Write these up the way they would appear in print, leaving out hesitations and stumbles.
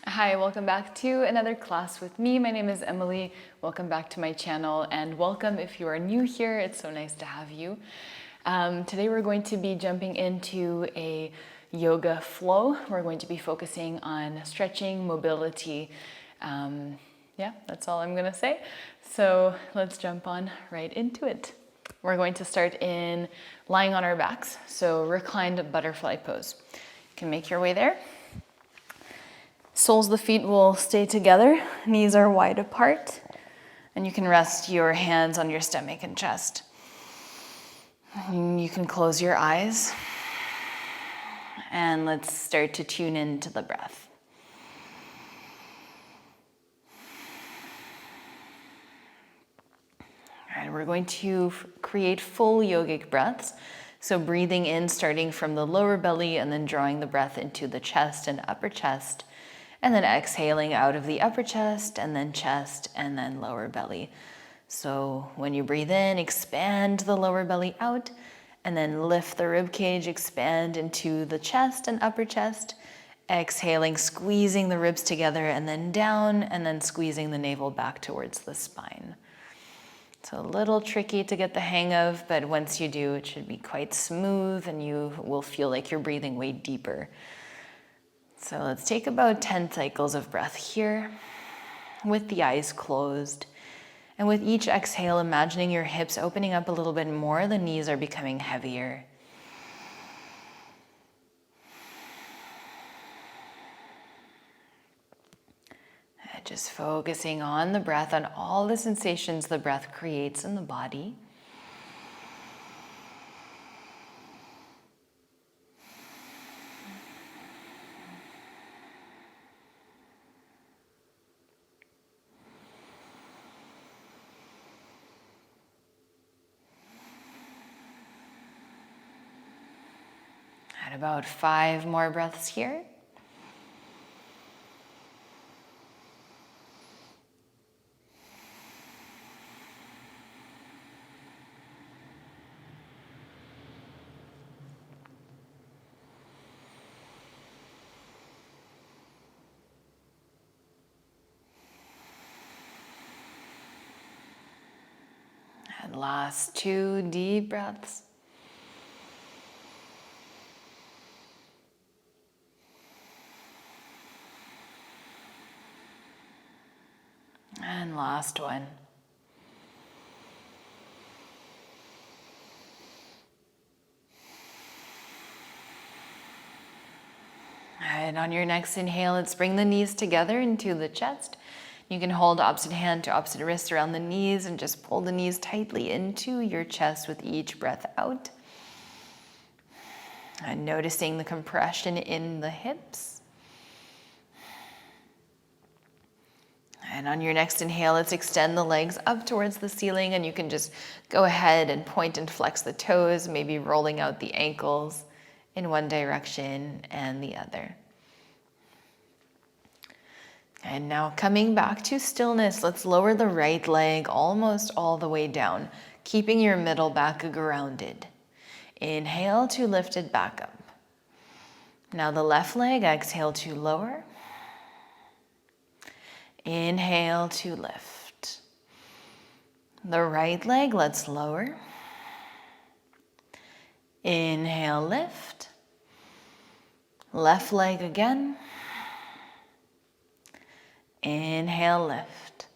Hi, welcome back to another class with me. My name is Emily. Welcome back to my channel and welcome if you are new here. It's so nice to have you. Today we're going to be jumping into a yoga flow. We're going to be focusing on stretching, mobility. Yeah, that's all I'm going to say. So let's jump on right into it. We're going to start in lying on our backs, so reclined butterfly pose. You can make your way there. Soles of the feet will stay together, knees are wide apart, and you can rest your hands on your stomach and chest. And you can close your eyes, and let's start to tune into the breath. All right, we're going to create full yogic breaths. So breathing in, starting from the lower belly, and then drawing the breath into the chest and upper chest. And then exhaling out of the upper chest, and then lower belly. So when you breathe in, expand the lower belly out, and then lift the rib cage, expand into the chest and upper chest. Exhaling, squeezing the ribs together, and then down, and then squeezing the navel back towards the spine. So a little tricky to get the hang of, but once you do, it should be quite smooth, and you will feel like you're breathing way deeper. So let's take about 10 cycles of breath here with the eyes closed. And with each exhale, imagining your hips opening up a little bit more, the knees are becoming heavier. And just focusing on the breath, on all the sensations the breath creates in the body. At about 5 more breaths here. And last 2 deep breaths. And last one. And on your next inhale, let's bring the knees together into the chest. You can hold opposite hand to opposite wrist around the knees and just pull the knees tightly into your chest with each breath out. And noticing the compression in the hips. And on your next inhale, let's extend the legs up towards the ceiling, and you can just go ahead and point and flex the toes, maybe rolling out the ankles in one direction and the other. And now coming back to stillness, let's lower the right leg almost all the way down, keeping your middle back grounded. Inhale to lift it back up. Now the left leg, exhale to lower. Inhale to lift. The right leg, let's lower. Inhale, lift. Left leg again. Inhale, lift.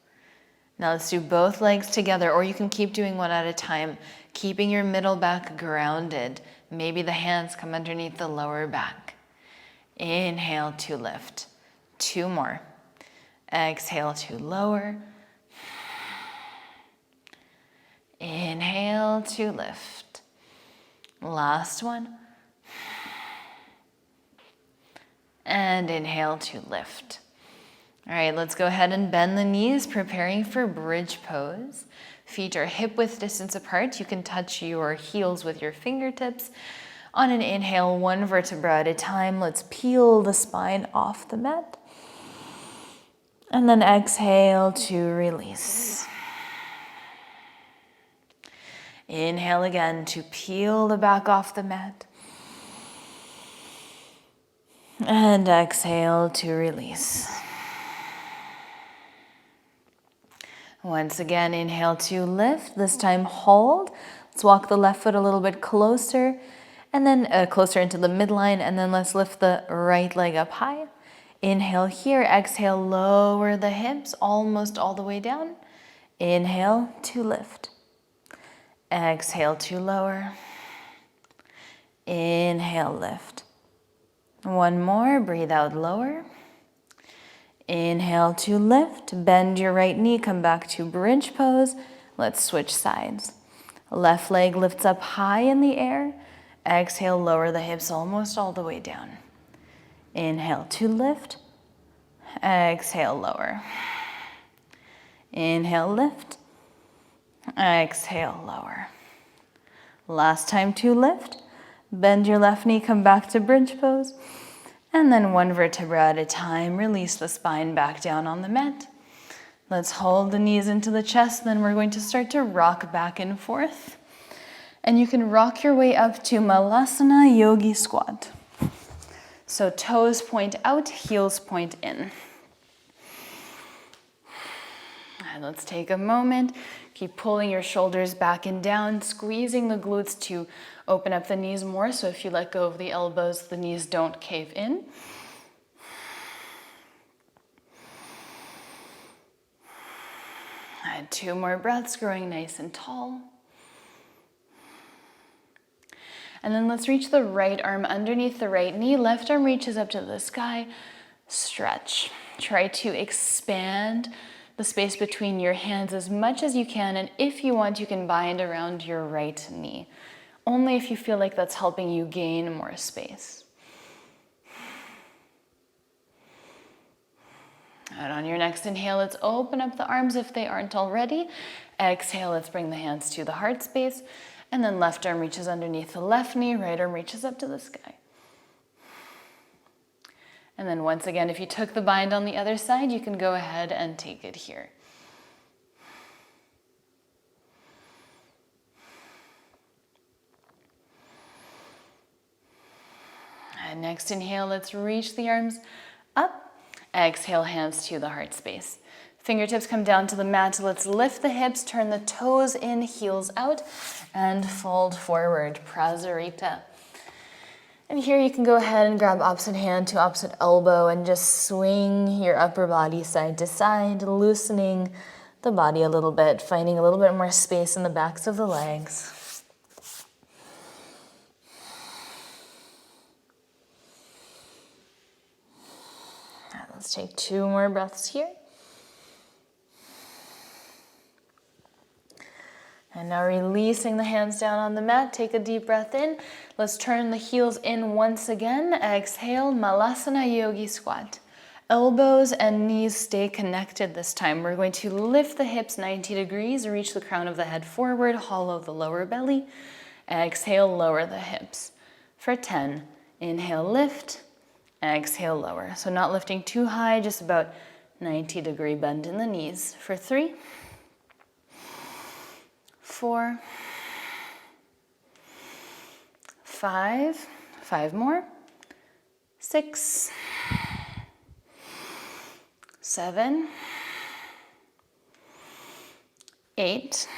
Now let's do both legs together, or you can keep doing one at a time, keeping your middle back grounded. Maybe the hands come underneath the lower back. Inhale to lift. 2 more. Exhale to lower. Inhale to lift. Last one. And inhale to lift. All right, let's go ahead and bend the knees, preparing for bridge pose. Feet are hip width distance apart. You can touch your heels with your fingertips. On an inhale, 1 vertebra at a time, let's peel the spine off the mat. And then exhale to release. Inhale again to peel the back off the mat. And exhale to release. Once again, inhale to lift. This time hold. Let's walk the left foot a little bit closer, and then closer into the midline, and then let's lift the right leg up high. Inhale here, exhale, lower the hips almost all the way down. Inhale to lift. Exhale to lower. Inhale, lift. One more, breathe out, lower. Inhale to lift, bend your right knee, come back to bridge pose. Let's switch sides. Left leg lifts up high in the air. Exhale, lower the hips almost all the way down. Inhale to lift. Exhale, lower. Inhale, lift. Exhale, lower. Last time to lift. Bend your left knee, come back to bridge pose. And then one vertebra at a time, release the spine back down on the mat. Let's hold the knees into the chest, then we're going to start to rock back and forth. And you can rock your way up to Malasana Yogi Squat. So toes point out, heels point in. And let's take a moment. Keep pulling your shoulders back and down, squeezing the glutes to open up the knees more. So if you let go of the elbows, the knees don't cave in. And 2 more breaths, growing nice and tall. And then let's reach the right arm underneath the right knee. Left arm reaches up to the sky. Stretch. Try to expand the space between your hands as much as you can, and if you want, you can bind around your right knee. Only if you feel like that's helping you gain more space. And on your next inhale, let's open up the arms if they aren't already. Exhale, let's bring the hands to the heart space, and then left arm reaches underneath the left knee, right arm reaches up to the sky. And then once again, if you took the bind on the other side, you can go ahead and take it here. And next inhale, let's reach the arms up. Exhale, hands to the heart space. Fingertips come down to the mat. Let's lift the hips, turn the toes in, heels out, and fold forward, Prasarita. And here you can go ahead and grab opposite hand to opposite elbow and just swing your upper body side to side, loosening the body a little bit, finding a little bit more space in the backs of the legs. Right, let's take 2 more breaths here. And now releasing the hands down on the mat, take a deep breath in. Let's turn the heels in once again. Exhale, Malasana Yogi Squat. Elbows and knees stay connected this time. We're going to lift the hips 90 degrees, reach the crown of the head forward, hollow the lower belly. Exhale, lower the hips. For 10, inhale, lift. Exhale, lower. So not lifting too high, just about 90-degree bend in the knees. For 3, 4, 5, 5 more, 6, 7, 8,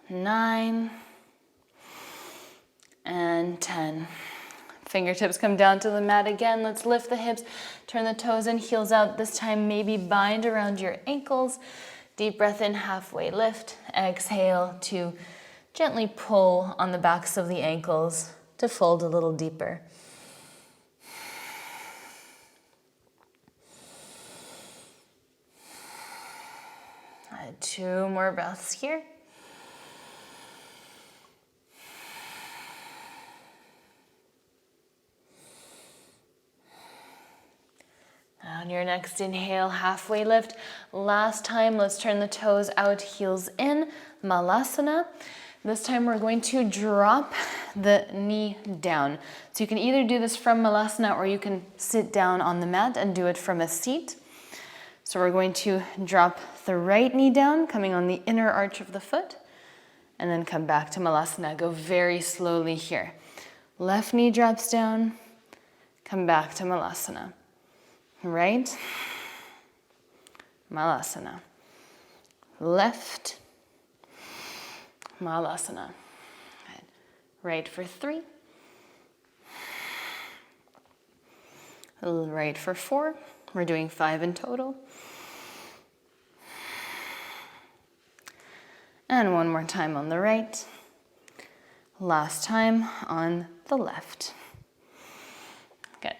9, and 10. Fingertips come down to the mat again. Let's lift the hips, turn the toes in, heels out. This time maybe bind around your ankles. Deep breath in, halfway lift. Exhale to gently pull on the backs of the ankles to fold a little deeper. And 2 more breaths here. On your next inhale, halfway lift. Last time, let's turn the toes out, heels in, Malasana. This time we're going to drop the knee down. So you can either do this from Malasana or you can sit down on the mat and do it from a seat. So we're going to drop the right knee down, coming on the inner arch of the foot, and then come back to Malasana. Go very slowly here. Left knee drops down. Come back to Malasana. Right. Malasana. Left. Malasana. Good. Right for 3. Right for 4. We're doing 5 in total. And one more time on the right. Last time on the left. Good.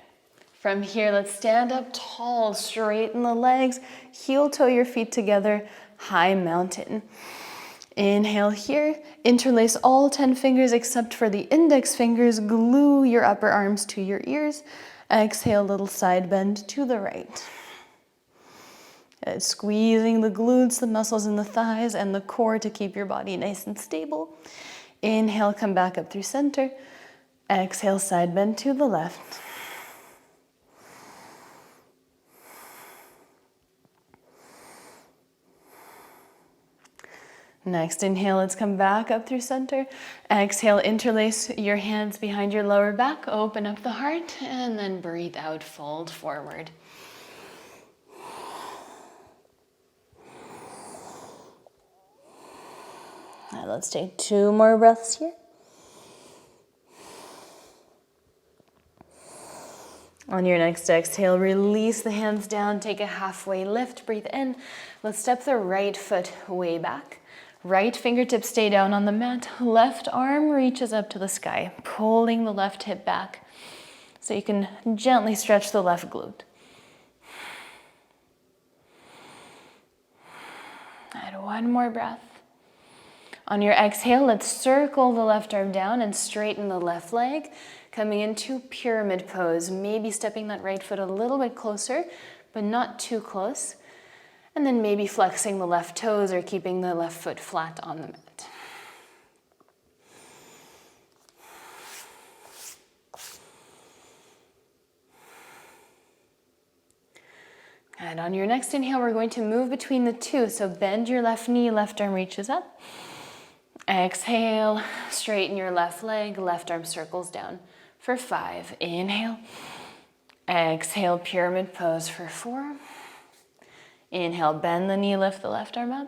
From here, let's stand up tall, straighten the legs, heel toe your feet together, high mountain. Inhale here, interlace all 10 fingers except for the index fingers, glue your upper arms to your ears. Exhale, little side bend to the right. Squeezing the glutes, the muscles in the thighs, and the core to keep your body nice and stable. Inhale, come back up through center. Exhale, side bend to the left. Next inhale, let's come back up through center. Exhale, interlace your hands behind your lower back, open up the heart, and then breathe out, fold forward. All right, let's take 2 more breaths here. On your next exhale, release the hands down, take a halfway lift, breathe in. Let's step the right foot way back. Right fingertips stay down on the mat. Left arm reaches up to the sky, pulling the left hip back so you can gently stretch the left glute. And one more breath. On your exhale, let's circle the left arm down and straighten the left leg, coming into pyramid pose, maybe stepping that right foot a little bit closer, but not too close. And then maybe flexing the left toes or keeping the left foot flat on the mat. And on your next inhale, we're going to move between the two. So bend your left knee, left arm reaches up. Exhale, straighten your left leg, left arm circles down for 5. Inhale. Exhale, pyramid pose for 4. Inhale, bend the knee, lift the left arm up.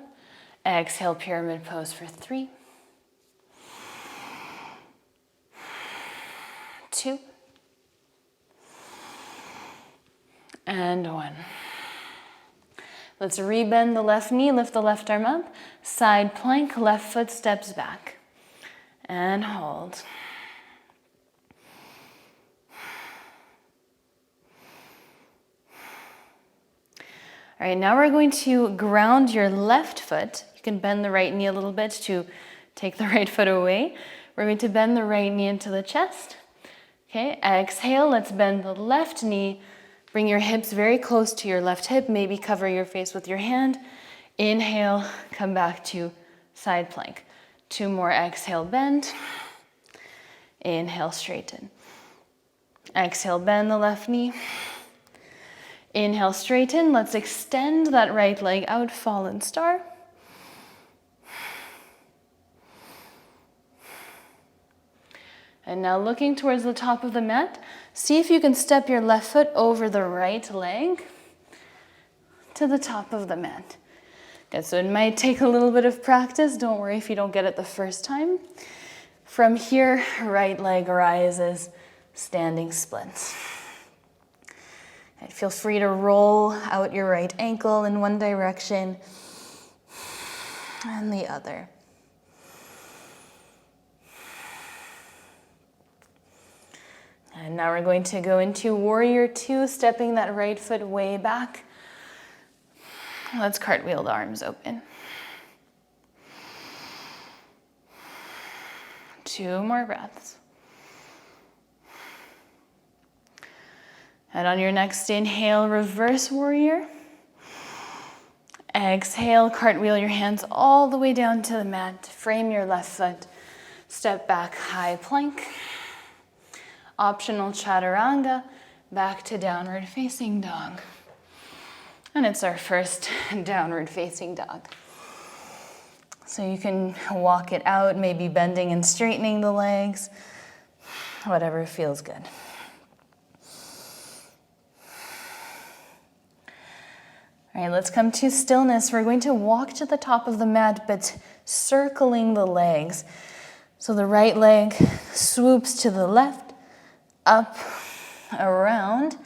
Exhale, pyramid pose for 3. 2. And 1. Let's rebend the left knee, lift the left arm up. Side plank, left foot steps back. And hold. All right, now we're going to ground your left foot. You can bend the right knee a little bit to take the right foot away. We're going to bend the right knee into the chest. Okay, exhale, let's bend the left knee. Bring your hips very close to your left hip, maybe cover your face with your hand. Inhale, come back to side plank. 2 more, exhale, bend. Inhale, straighten. Exhale, bend the left knee. Inhale, straighten. Let's extend that right leg out, fallen star. And now looking towards the top of the mat, see if you can step your left foot over the right leg to the top of the mat. Good, so it might take a little bit of practice. Don't worry if you don't get it the first time. From here, right leg rises, standing splits. Feel free to roll out your right ankle in one direction and the other. And now we're going to go into warrior 2, stepping that right foot way back. Let's cartwheel the arms open. 2 more breaths. And on your next inhale, reverse warrior. Exhale, cartwheel your hands all the way down to the mat. Frame your left foot. Step back, high plank. Optional chaturanga, back to downward facing dog. And it's our first downward facing dog. So you can walk it out, maybe bending and straightening the legs. Whatever feels good. All right, let's come to stillness. We're going to walk to the top of the mat, but circling the legs. So the right leg swoops to the left, up, around,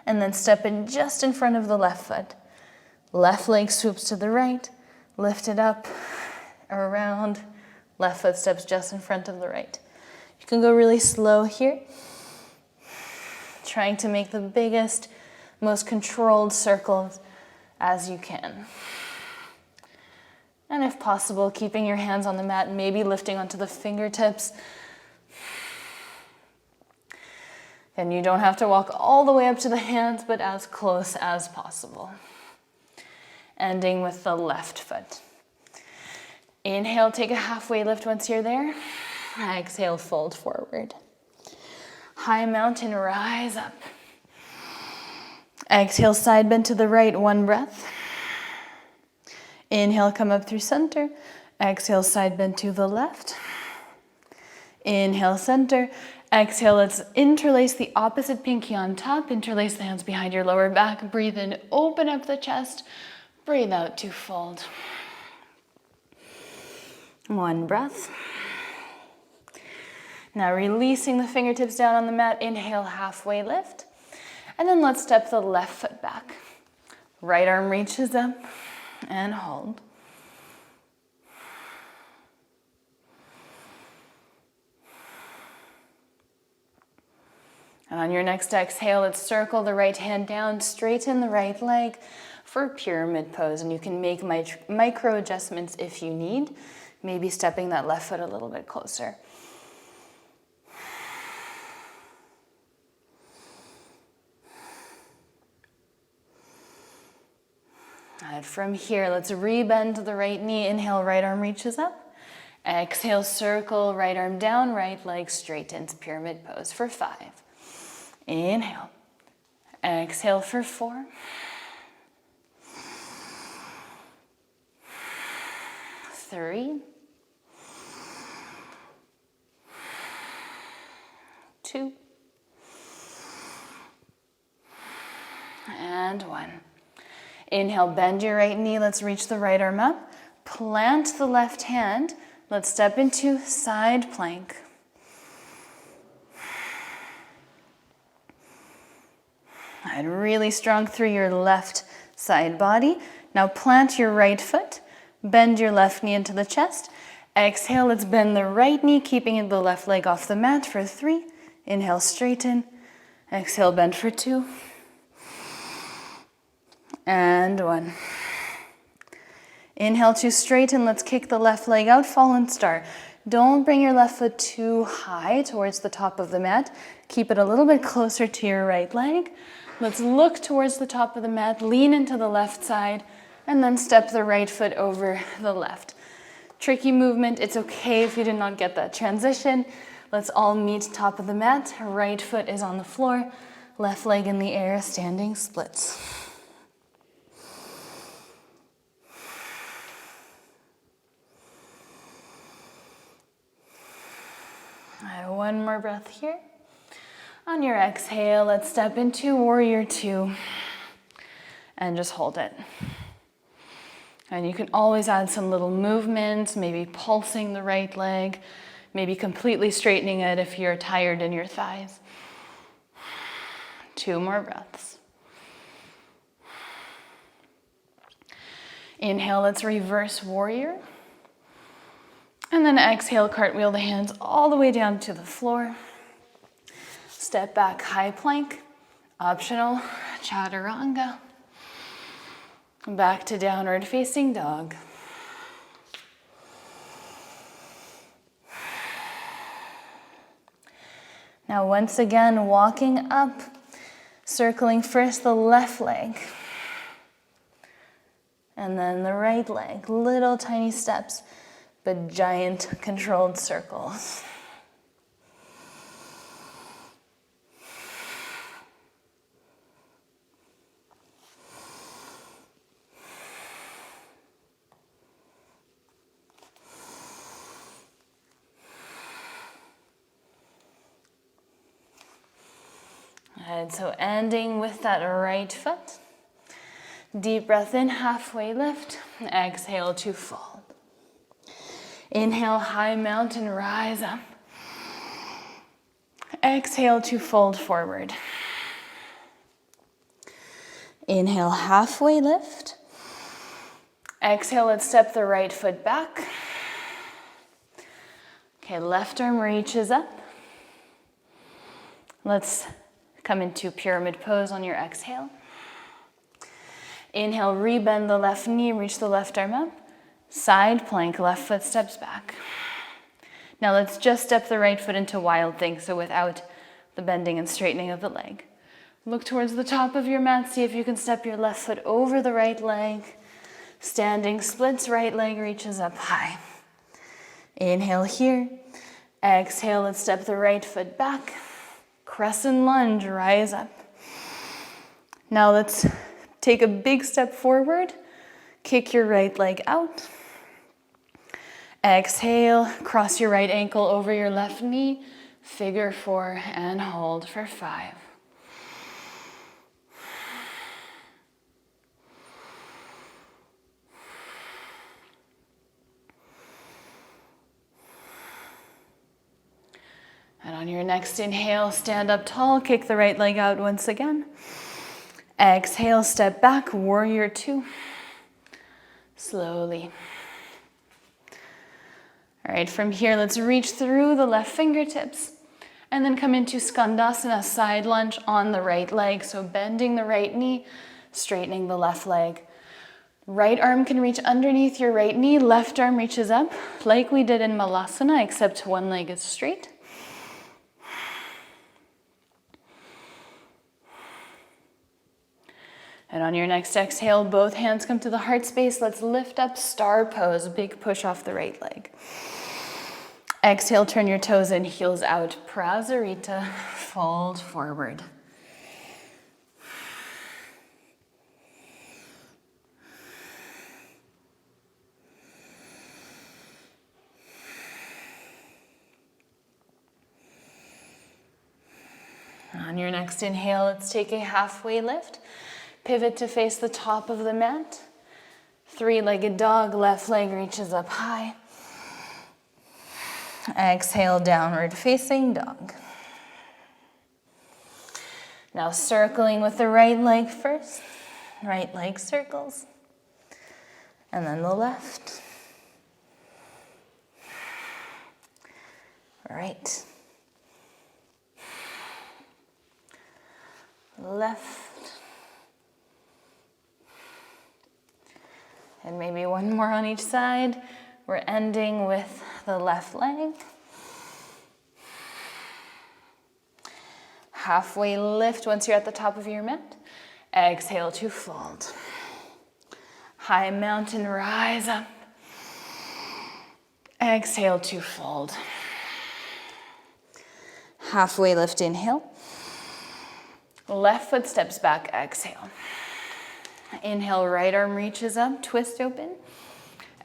and then step in just in front of the left foot. Left leg swoops to the right, lift it up, around, left foot steps just in front of the right. You can go really slow here, trying to make the biggest, most controlled circles as you can. And if possible, keeping your hands on the mat, maybe lifting onto the fingertips. And you don't have to walk all the way up to the hands, but as close as possible. Ending with the left foot. Inhale, take a halfway lift once you're there. Exhale, fold forward. High mountain, rise up. Exhale, side bend to the right, one breath. Inhale, come up through center. Exhale, side bend to the left. Inhale, center. Exhale, let's interlace the opposite pinky on top. Interlace the hands behind your lower back. Breathe in, open up the chest. Breathe out to fold. One breath. Now releasing the fingertips down on the mat. Inhale, halfway lift. And then let's step the left foot back. Right arm reaches up and hold. And on your next exhale, let's circle the right hand down, straighten the right leg for pyramid pose. And you can make micro adjustments if you need, maybe stepping that left foot a little bit closer. And from here, let's rebend the right knee. Inhale, right arm reaches up. Exhale, circle, right arm down, right leg straightens, pyramid pose for 5. Inhale. Exhale for 4. 3. 2. And 1. Inhale, bend your right knee. Let's reach the right arm up. Plant the left hand. Let's step into side plank. And really strong through your left side body. Now plant your right foot. Bend your left knee into the chest. Exhale, let's bend the right knee, keeping the left leg off the mat for 3. Inhale, straighten. Exhale, bend for 2. And 1. Inhale to straighten. Let's kick the left leg out, fallen star. Don't bring your left foot too high towards the top of the mat. Keep it a little bit closer to your right leg. Let's look towards the top of the mat, lean into the left side, and then step the right foot over the left. Tricky movement. It's okay if you did not get that transition. Let's all meet top of the mat. Right foot is on the floor, left leg in the air, standing splits. One more breath here. On your exhale, let's step into warrior 2 and just hold it. And you can always add some little movements, maybe pulsing the right leg, maybe completely straightening it if you're tired in your thighs. 2 more breaths. Inhale, let's reverse warrior. And then exhale, cartwheel the hands all the way down to the floor. Step back, high plank. Optional, chaturanga. Back to downward facing dog. Now once again, walking up, circling first the left leg. And then the right leg, little tiny steps, but giant controlled circles. Good, so ending with that right foot. Deep breath in, halfway lift. Exhale to fold. Inhale, high mountain, rise up. Exhale to fold forward. Inhale, halfway lift. Exhale, let's step the right foot back. Okay, left arm reaches up. Let's come into pyramid pose on your exhale. Inhale, rebend the left knee, reach the left arm up. Side plank, left foot steps back. Now let's just step the right foot into wild thing, so without the bending and straightening of the leg. Look towards the top of your mat, see if you can step your left foot over the right leg. Standing splits, right leg reaches up high. Inhale here. Exhale, let's step the right foot back. Crescent lunge, rise up. Now let's take a big step forward. Kick your right leg out. Exhale, cross your right ankle over your left knee. Figure four and hold for 5. And on your next inhale, stand up tall, kick the right leg out once again. Exhale, step back, warrior 2. Slowly. All right, from here, let's reach through the left fingertips and then come into Skandasana, side lunge on the right leg. So bending the right knee, straightening the left leg. Right arm can reach underneath your right knee, left arm reaches up, like we did in Malasana, except one leg is straight. And on your next exhale, both hands come to the heart space. Let's lift up, star pose, big push off the right leg. Exhale, turn your toes in, heels out. Prasarita, fold forward. On your next inhale, let's take a halfway lift. Pivot to face the top of the mat. 3-legged dog, left leg reaches up high. Exhale, downward facing dog. Now circling with the right leg first. Right leg circles. And then the left. Right. Left. And maybe one more on each side. We're ending with the left leg. Halfway lift once you're at the top of your mat. Exhale to fold. High mountain, rise up. Exhale to fold. Halfway lift, inhale. Left foot steps back, exhale. Inhale, right arm reaches up, twist open.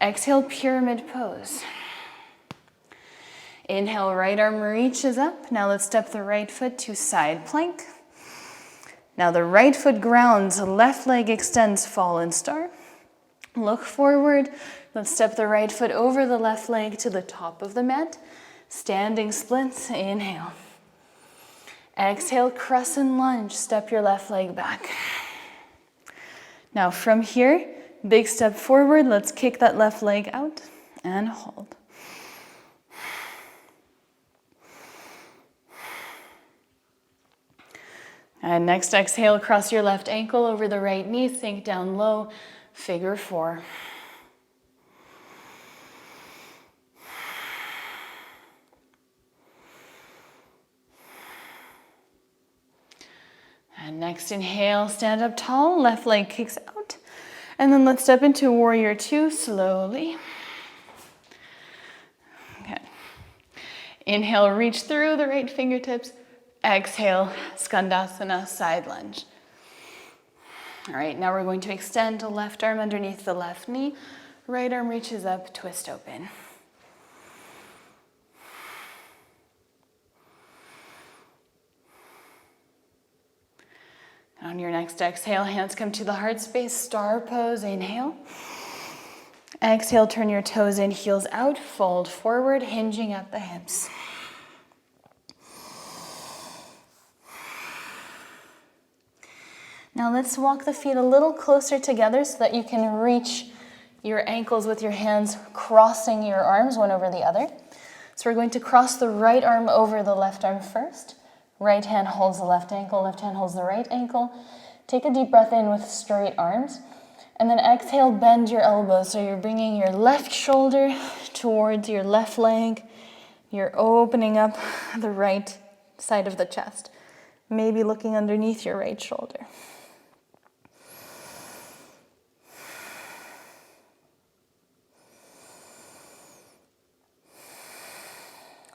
Exhale, pyramid pose. Inhale, right arm reaches up. Now let's step the right foot to side plank. Now the right foot grounds, left leg extends, fallen star. Look forward. Let's step the right foot over the left leg to the top of the mat. Standing splits, inhale. Exhale, crescent lunge, step your left leg back. Now from here, big step forward, let's kick that left leg out and hold. And next exhale, cross your left ankle over the right knee, sink down low, figure 4. And next inhale, stand up tall, left leg kicks out. And then let's step into warrior 2 slowly. Okay. Inhale, reach through the right fingertips. Exhale, Skandasana, side lunge. All right, now we're going to extend the left arm underneath the left knee. Right arm reaches up, twist open. On your next exhale, hands come to the heart space, star pose, inhale. Exhale, turn your toes in, heels out, fold forward, hinging at the hips. Now let's walk the feet a little closer together so that you can reach your ankles with your hands, crossing your arms one over the other. So we're going to cross the right arm over the left arm first. Right hand holds the left ankle, left hand holds the right ankle. Take a deep breath in with straight arms. And then exhale, bend your elbows. So you're bringing your left shoulder towards your left leg. You're opening up the right side of the chest. Maybe looking underneath your right shoulder.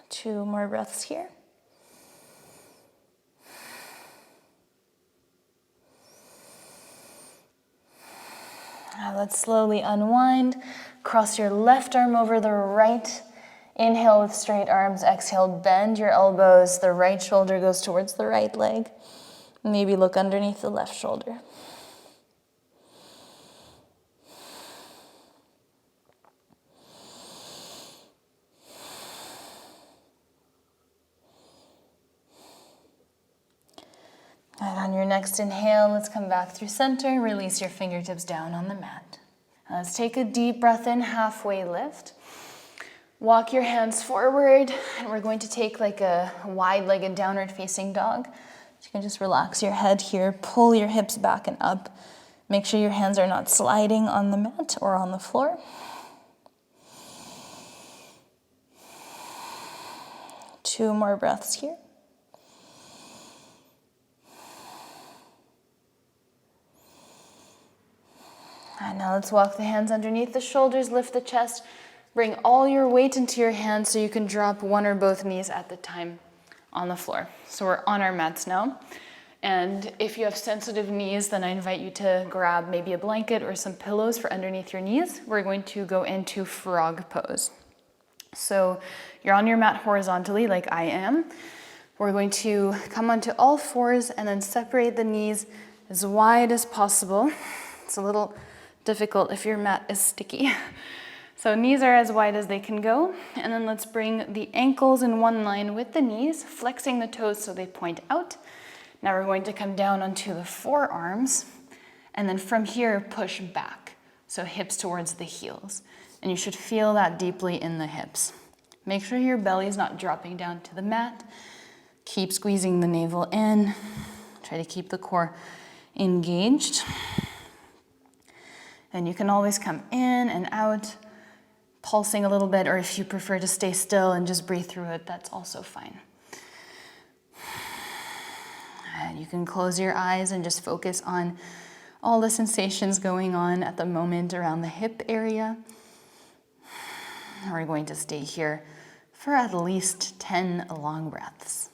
Two more breaths here. Now let's slowly unwind. Cross your left arm over the right. Inhale with straight arms. Exhale, bend your elbows. The right shoulder goes towards the right leg. Maybe look underneath the left shoulder. And on your next inhale, let's come back through center. Release your fingertips down on the mat. Now let's take a deep breath in, halfway lift. Walk your hands forward, and we're going to take like a wide-legged downward facing dog. So you can just relax your head here, pull your hips back and up. Make sure your hands are not sliding on the mat or on the floor. Two more breaths here. And now let's walk the hands underneath the shoulders, lift the chest, bring all your weight into your hands so you can drop one or both knees at the time on the floor. So we're on our mats now. And if you have sensitive knees, then I invite you to grab maybe a blanket or some pillows for underneath your knees. We're going to go into frog pose. So you're on your mat horizontally like I am. We're going to come onto all fours and then separate the knees as wide as possible. It's a little difficult if your mat is sticky. So knees are as wide as they can go. And then let's bring the ankles in one line with the knees, flexing the toes so they point out. Now we're going to come down onto the forearms. And then from here, push back. So hips towards the heels. And you should feel that deeply in the hips. Make sure your belly is not dropping down to the mat. Keep squeezing the navel in. Try to keep the core engaged. And you can always come in and out, pulsing a little bit, or if you prefer to stay still and just breathe through it, that's also fine. And you can close your eyes and just focus on all the sensations going on at the moment around the hip area. We're going to stay here for at least 10 long breaths.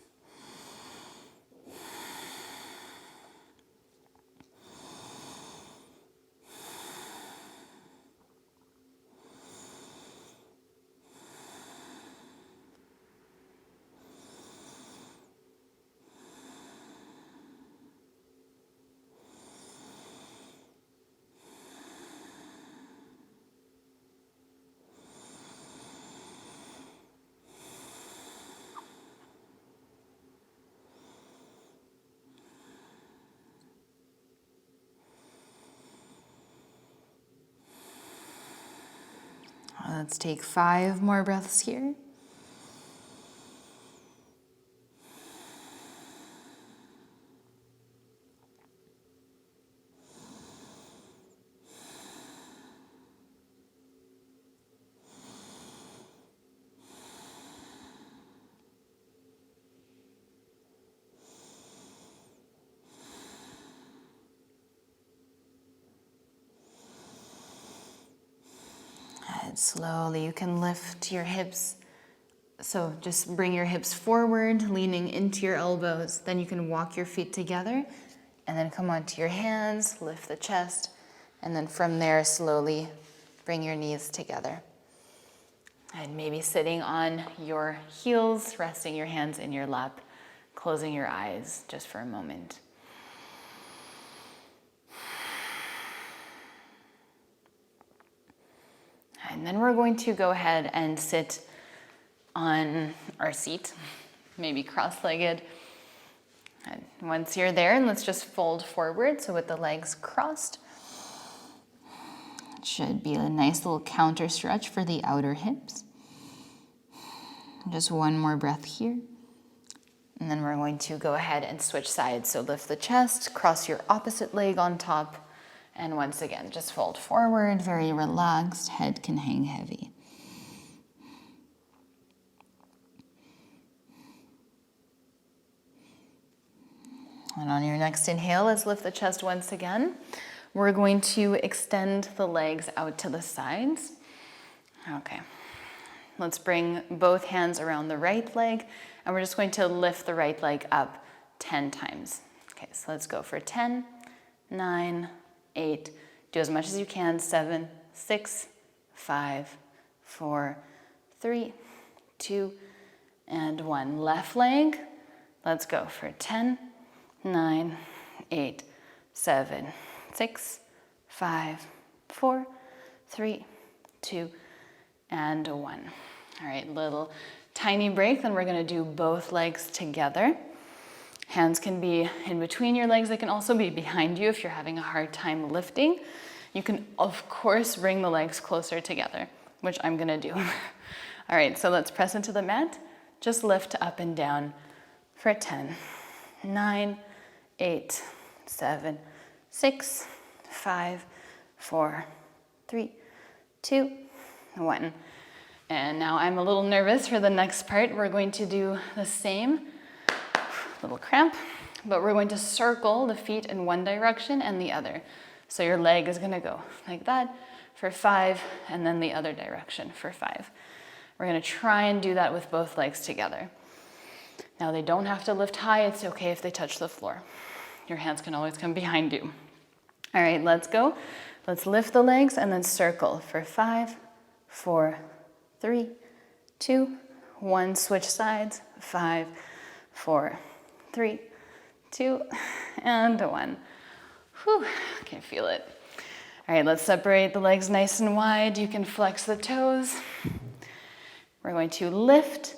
Let's take 5 more breaths here. Slowly, you can lift your hips. So just bring your hips forward, leaning into your elbows. Then you can walk your feet together and then come onto your hands, lift the chest. And then from there, slowly bring your knees together. And maybe sitting on your heels, resting your hands in your lap, closing your eyes just for a moment. and then we're going to go ahead and sit on our seat, maybe cross-legged. And once you're there, let's just fold forward, so with the legs crossed. It should be a nice little counter stretch for the outer hips. Just one more breath here. And then we're going to go ahead and switch sides. So lift the chest, cross your opposite leg on top, and once again, just fold forward, very relaxed, head can hang heavy. And on your next inhale, let's lift the chest once again. We're going to extend the legs out to the sides. Okay. Let's bring both hands around the right leg, and we're just going to lift the right leg up 10 times. Okay, so let's go for 10, 9, 8, do as much as you can, 7, 6, 5, 4, 3, 2, and 1. Left leg, let's go for 10, 9, 8, 7, 6, 5, 4, 3, 2, and 1. All right, little tiny break, then we're gonna do both legs together. Hands can be in between your legs. They can also be behind you if you're having a hard time lifting. You can, of course, bring the legs closer together, which I'm gonna do. All right, so let's press into the mat. Just lift up and down for 10, 9, 8, 7, 6, 5, 4, 3, 2, 1. And now I'm a little nervous for the next part. We're going to do the same, little cramp, but we're going to circle the feet in one direction and the other. So your leg is gonna go like that for 5, and then the other direction for 5. We're gonna try and do that with both legs together. Now they don't have to lift high, it's okay if they touch the floor. Your hands can always come behind you. All right, let's go. Let's lift the legs and then circle for 5, 4, 3, 2, 1. Switch sides. 5, 4, 3, 2, and 1. Whew, I can feel it. All right, let's separate the legs nice and wide. You can flex the toes. We're going to lift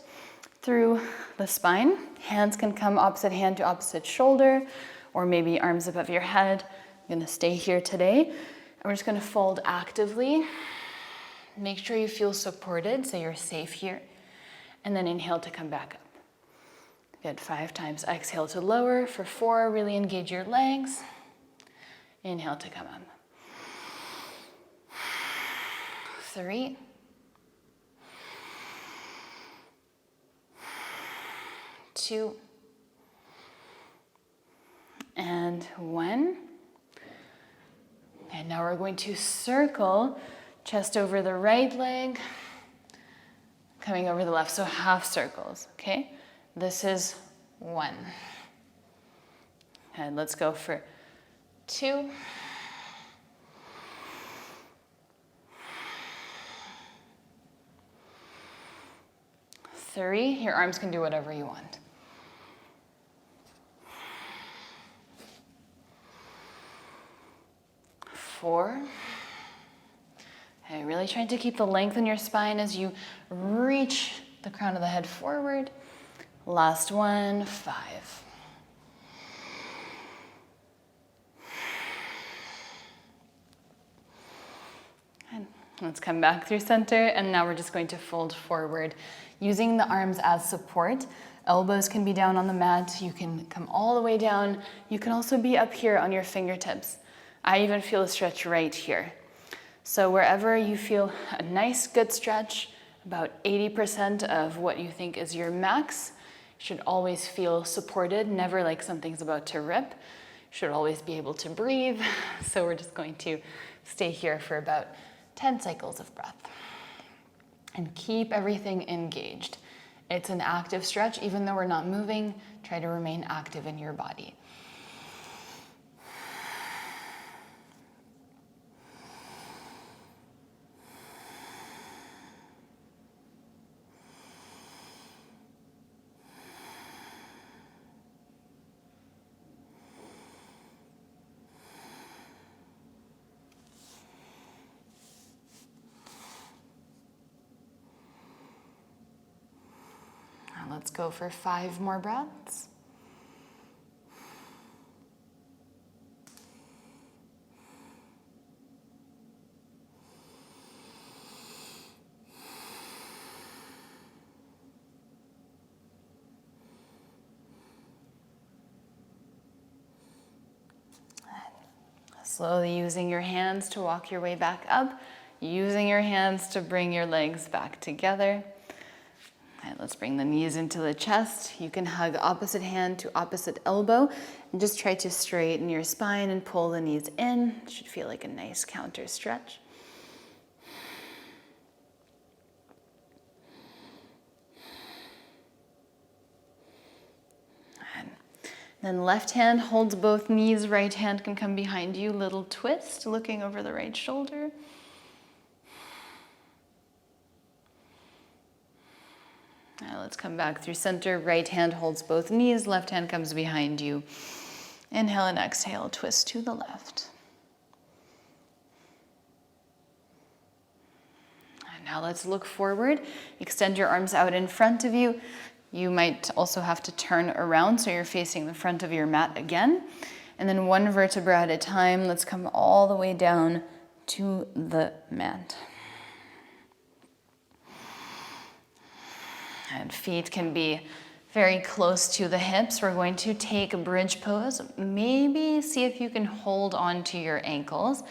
through the spine. Hands can come opposite hand to opposite shoulder, or maybe arms above your head. I'm gonna stay here today. And we're just gonna fold actively. Make sure you feel supported, so you're safe here. And then inhale to come back up. Good, 5 times. Exhale to lower for 4. Really engage your legs. Inhale to come up. 3. 2. And 1. And now we're going to circle, chest over the right leg, coming over the left, so half circles, okay? This is 1. And let's go for 2. 3. Your arms can do whatever you want. 4. Okay, really trying to keep the length in your spine as you reach the crown of the head forward. Last one, 5. And let's come back through center, and now we're just going to fold forward using the arms as support. Elbows can be down on the mat. You can come all the way down. You can also be up here on your fingertips. I even feel a stretch right here. So wherever you feel a nice, good stretch, about 80% of what you think is your max, should always feel supported, never like something's about to rip. Should always be able to breathe. So we're just going to stay here for about 10 cycles of breath. And keep everything engaged. It's an active stretch. Even though we're not moving, try to remain active in your body. Let's go for 5 more breaths. Slowly using your hands to walk your way back up, using your hands to bring your legs back together. And let's bring the knees into the chest. You can hug opposite hand to opposite elbow and just try to straighten your spine and pull the knees in. It should feel like a nice counter stretch. Then left hand holds both knees, right hand can come behind you, little twist, looking over the right shoulder. Now let's come back through center, right hand holds both knees, left hand comes behind you. Inhale and exhale, twist to the left. And now let's look forward, extend your arms out in front of you. You might also have to turn around so you're facing the front of your mat again. And then one vertebra at a time, let's come all the way down to the mat. And feet can be very close to the hips. We're going to take a bridge pose. Maybe see if you can hold on to your ankles.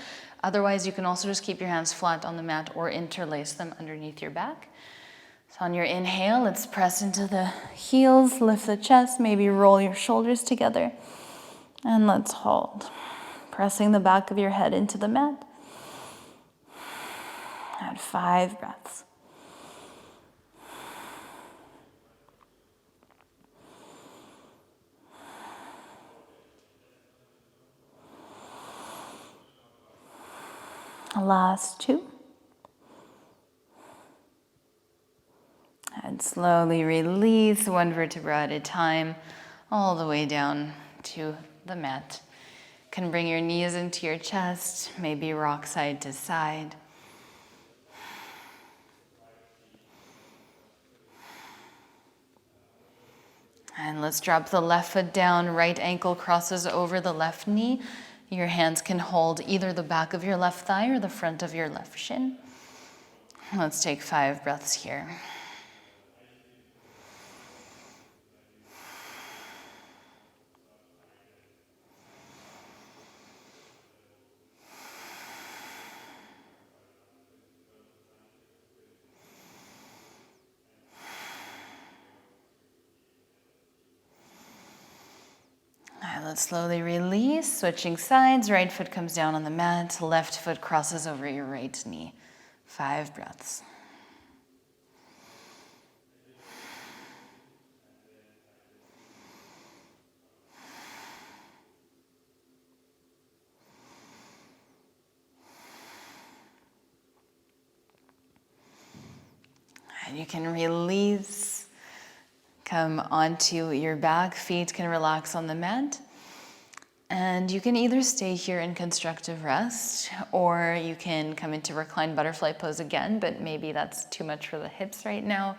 Otherwise, you can also just keep your hands flat on the mat or interlace them underneath your back. So on your inhale, let's press into the heels, lift the chest, maybe roll your shoulders together. And let's hold. Pressing the back of your head into the mat. And 5 breaths. Last 2. And slowly release one vertebra at a time, all the way down to the mat. You can bring your knees into your chest, maybe rock side to side. And let's drop the left foot down, right ankle crosses over the left knee. Your hands can hold either the back of your left thigh or the front of your left shin. Let's take 5 breaths here. Let's slowly release, switching sides. Right foot comes down on the mat, left foot crosses over your right knee. 5 breaths. And you can release, come onto your back, feet can relax on the mat. And you can either stay here in constructive rest, or you can come into reclined butterfly pose again, but maybe that's too much for the hips right now.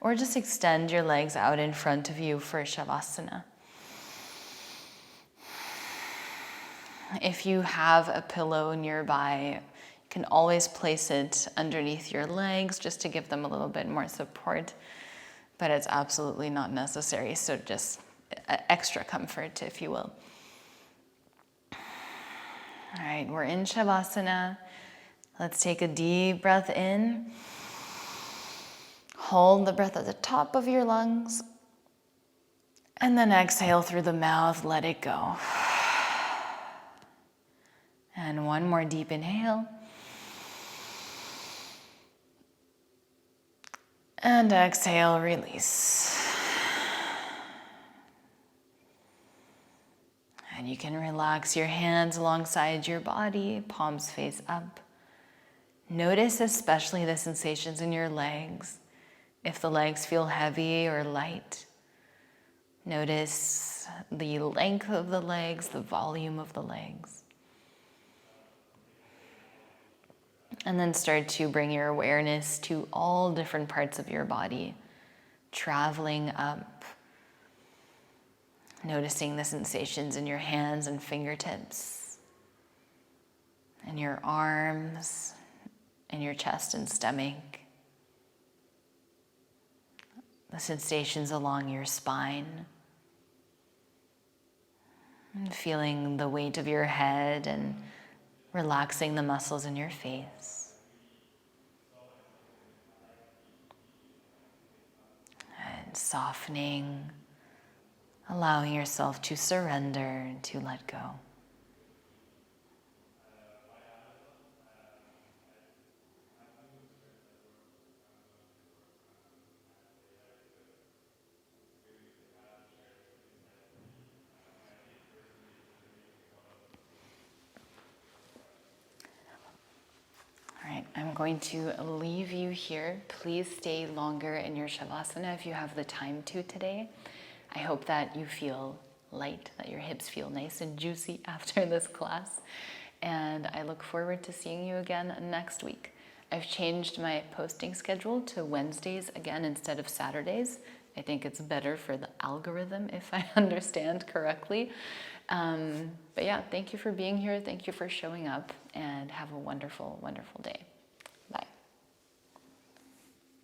Or just extend your legs out in front of you for Shavasana. If you have a pillow nearby, you can always place it underneath your legs just to give them a little bit more support, but it's absolutely not necessary, so just extra comfort, if you will. All right, we're in Shavasana. Let's take a deep breath in. Hold the breath at the top of your lungs. And then exhale through the mouth, let it go. And one more deep inhale. And exhale, release. And you can relax your hands alongside your body, palms face up. Notice especially the sensations in your legs. If the legs feel heavy or light, notice the length of the legs, the volume of the legs. And then start to bring your awareness to all different parts of your body. traveling up, noticing the sensations in your hands and fingertips, in your arms, in your chest and stomach, the sensations along your spine, and feeling the weight of your head and relaxing the muscles in your face. And softening, allowing yourself to surrender and to let go. All right, I'm going to leave you here. Please stay longer in your Shavasana if you have the time to today. I hope that you feel light, that your hips feel nice and juicy after this class. And I look forward to seeing you again next week. I've changed my posting schedule to Wednesdays again instead of Saturdays. I think it's better for the algorithm, if I understand correctly. But yeah, thank you for being here. Thank you for showing up, and have a wonderful, wonderful day.